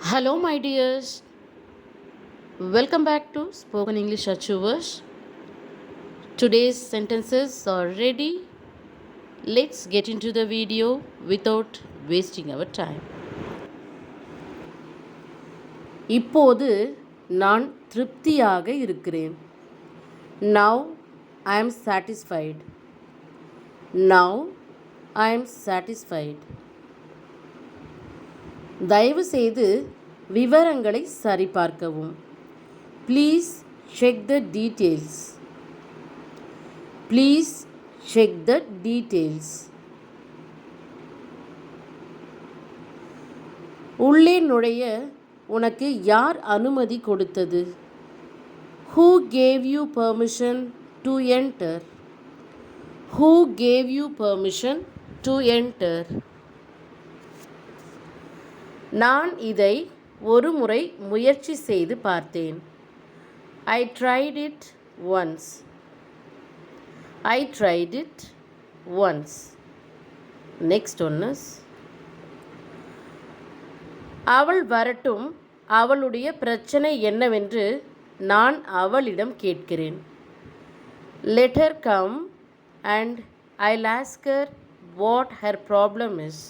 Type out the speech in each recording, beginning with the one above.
Hello, my dears. Welcome back to Spoken English Achievers. Today's sentences are ready. Let's get into the video without wasting our time. இப்போது நான் திருப்தியாக இருக்கிறேன். Now I am satisfied. Now I am satisfied. தயவு செய்து விவரங்களை சரிபார்க்கவும். Please check the details. Please check the details. உள்ளே நுழைய உனக்கு யார் அனுமதி கொடுத்தது? Who gave you permission to enter? Who gave you permission to enter? நான் இதை ஒரு முறை முயற்சி செய்து பார்த்தேன். I tried it once. I tried it once. Next one is அவள் வரட்டும், அவளுடைய பிரச்சனை என்னவென்று நான் அவளிடம் கேட்கிறேன். Let her come and I'll ask her what her problem is.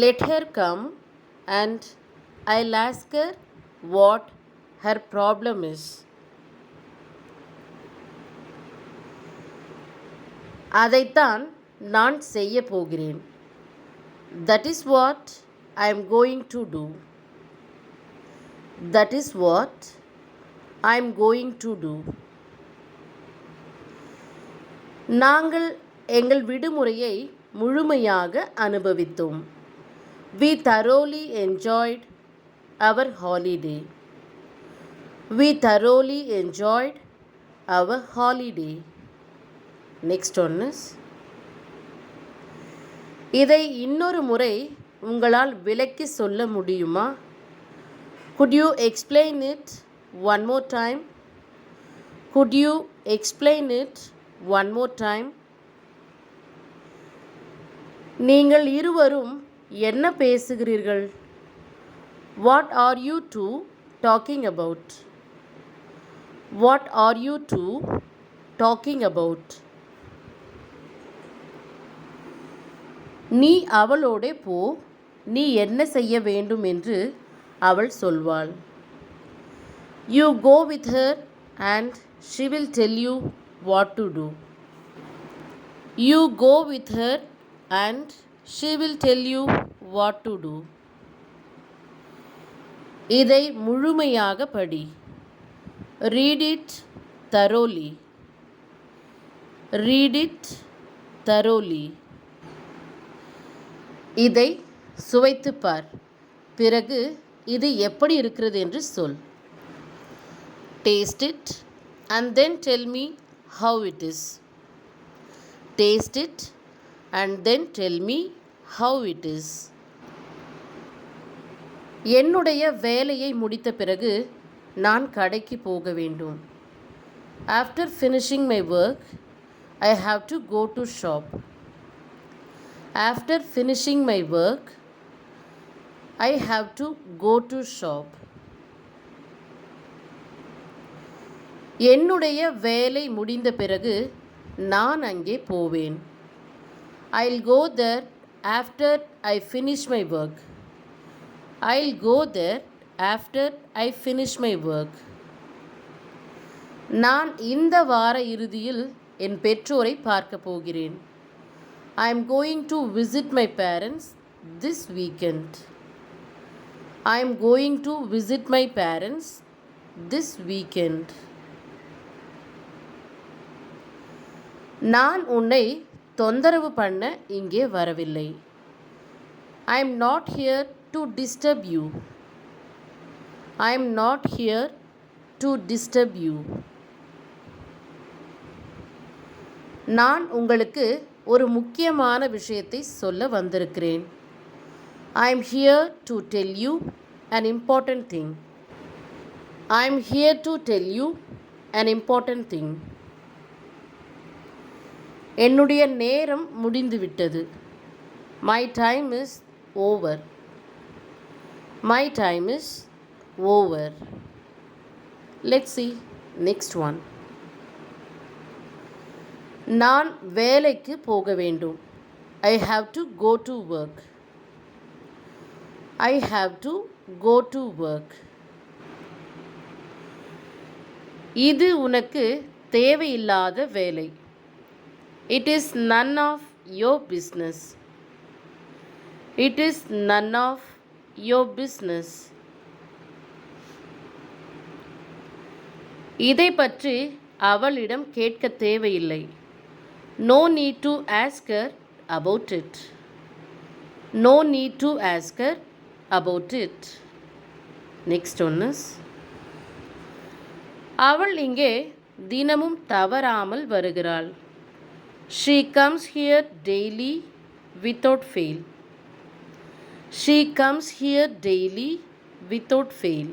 Let her come and I'll ask her what her problem is. அதைத்தான் நான் செய்ய போகிறேன். That is what I am going to do. That is what I am going to do. நாங்கள் எங்கள் விடுமுறையை முழுமையாக அனுபவித்தோம். We thoroughly enjoyed our holiday. We thoroughly enjoyed our holiday. Next one is இதை இன்னொரு முறை உங்களால் விளக்கி சொல்ல முடியுமா? Could you explain it one more time? Could you explain it one more time? நீங்கள் இருவரும் என்ன பேசுகிறீர்கள்? What are you two talking about? What are you two talking about? நீ அவளோடே போ, நீ என்ன செய்ய வேண்டும் என்று அவள் சொல்வாள். You go with her and she will tell you what to do. You go with her and she will tell you what to do. இதை முழுமையாக படி. Read it thoroughly. Read it thoroughly. இதை சுவைத்துப் பார். பிறகு இது எப்படி இருக்கிறது என்று சொல். Taste it and then tell me how it is. Taste it and then tell me how it is. என்னுடைய வேலையை முடித்த பிறகு நான் கடைக்கு போக வேண்டும். After finishing my work, I have to go to shop. After finishing my work, I have to go to shop. என்னுடைய வேலை முடிந்த பிறகு நான் அங்கே போவேன். I'll go there after I finish my work. I'll go there after I finish my work. நான் இந்த வார இறுதியில் என் பெற்றோரை பார்க்க போகிறேன். I am going to visit my parents this weekend. I am going to visit my parents this weekend. நான் உன்னை தொந்தரவு பண்ண இங்கே வரவில்லை. I am not here to disturb you. I am not here to disturb you. நான் உங்களுக்கு ஒரு முக்கியமான விஷயத்தை சொல்ல வந்திருக்கிறேன். I am here to tell you an important thing. I am here to tell you an important thing. என்னுடைய நேரம் முடிந்துவிட்டது. My time is over. My time is over. Let's see next one. நான் வேலைக்கு போக வேண்டும். I have to go to work. I have to go to work. இது உனக்கு தேவையில்லாத வேலை. It is none of your business. It is none of your business. இதை பற்றி அவளிடம் கேட்க தேவையில்லை. No need to ask her about it. No need to ask her about it. Next one is, அவள் இங்கே தினமும் தவறாமல் வருகிறாள். She comes here daily without fail. She comes here daily without fail.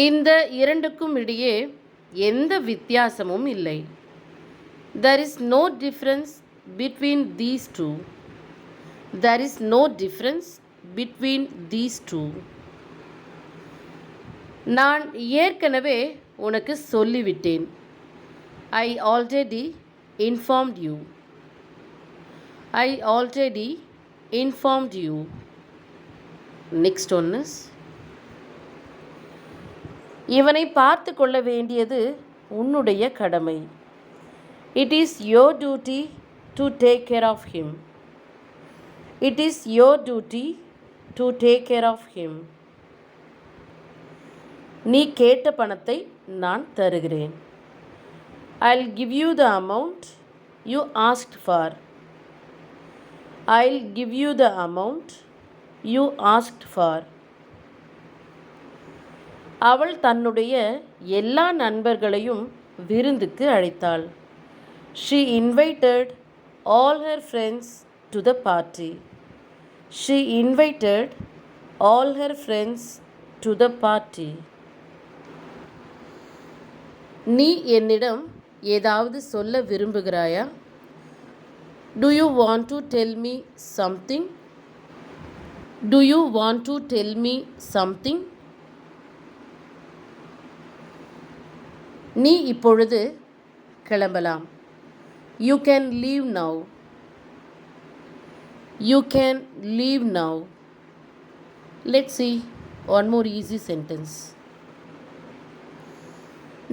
இந்த இரண்டுக்கும் இடையே எந்த வித்தியாசமும் இல்லை. There is no difference between these two. There is no difference between these two. நான் ஏற்கனவே உனக்கு சொல்லிவிட்டேன். I already informed you. I already informed you. Next one is, இவனை பார்த்து கொள்ள வேண்டியது உன்னுடைய கடமை. It is your duty to take care of him. It is your duty to take care of him. நீ கேட்ட பணத்தை நான் தருகிறேன். I'll give you the amount you asked for. I'll give you the amount you asked for. அவள் தன்னுடைய எல்லா நண்பர்களையும் விருந்துக்கு அழைத்தாள். She invited all her friends to the party. She invited all her friends to the party. நீ என்னிடம் ஏதாவது சொல்ல விரும்புகிறாயா? Do you want to tell me something? Do you want to tell me something? நீ இப்பொழுது கிளம்பலாம். You can leave now. You can leave now. Let's see one more easy sentence.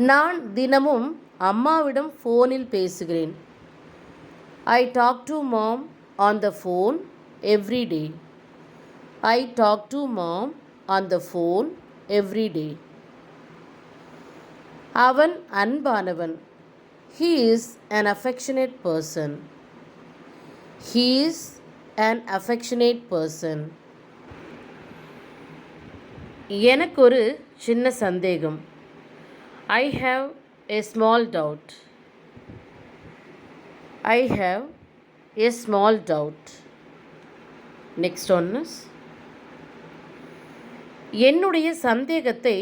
நான் தினமும் அம்மாவிடம் ஃபோனில் பேசுகிறேன். I talk to mom on the phone every day. I talk to mom on the phone every day. அவன் அன்பானவன். He is an affectionate person. He is an affectionate person. எனக்கு ஒரு சின்ன சந்தேகம். I have a small doubt. I have a small doubt. Next one is, என்னுடைய சந்தேகத்தை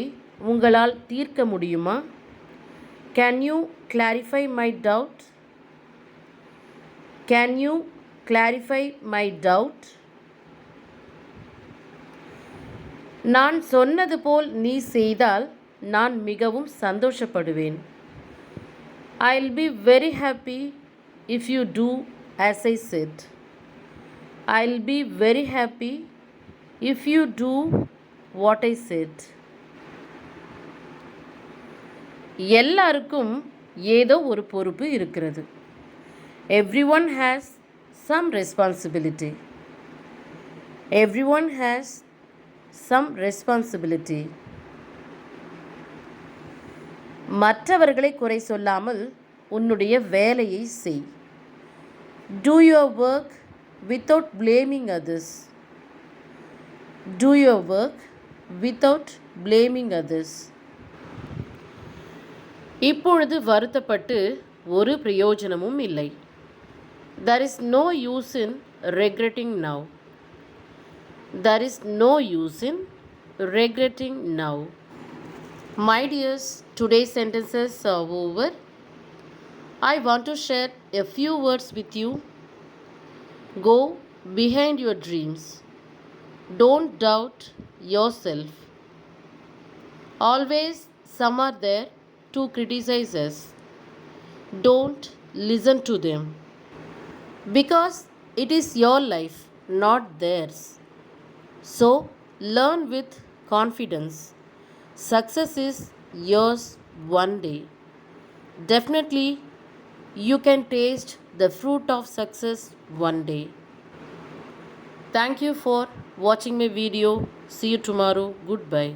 உங்களால் தீர்க்க முடியுமா? Can you clarify my doubt? Can you clarify my doubt? நான் சொன்னது போல் நீ செய்தால் நான் மிகவும் சந்தோஷப்படுவேன். I'll be very happy if you do as I said. I'll be very happy if you do what I said. எல்லாருக்கும் ஏதோ ஒரு பொறுப்பு இருக்கிறது. Everyone has some responsibility. Everyone has some responsibility. மற்றவர்களை குறை சொல்லாமல் உன்னுடைய வேலையை செய். Do your work without blaming others. Do your work without blaming others. இப்பொழுது வருத்தப்பட்டு ஒரு பிரயோஜனமும் இல்லை. There is no use in regretting now. There is no use in regretting now. My dears, today's sentences are over. I want to share a few words with you. Go behind your dreams. Don't doubt yourself. Always some are there to criticize us. Don't listen to them because it is your life, not theirs. So learn with confidence. Success is yours one day. Definitely, you can taste the fruit of success one day. Thank you for watching my video. See you tomorrow. Goodbye.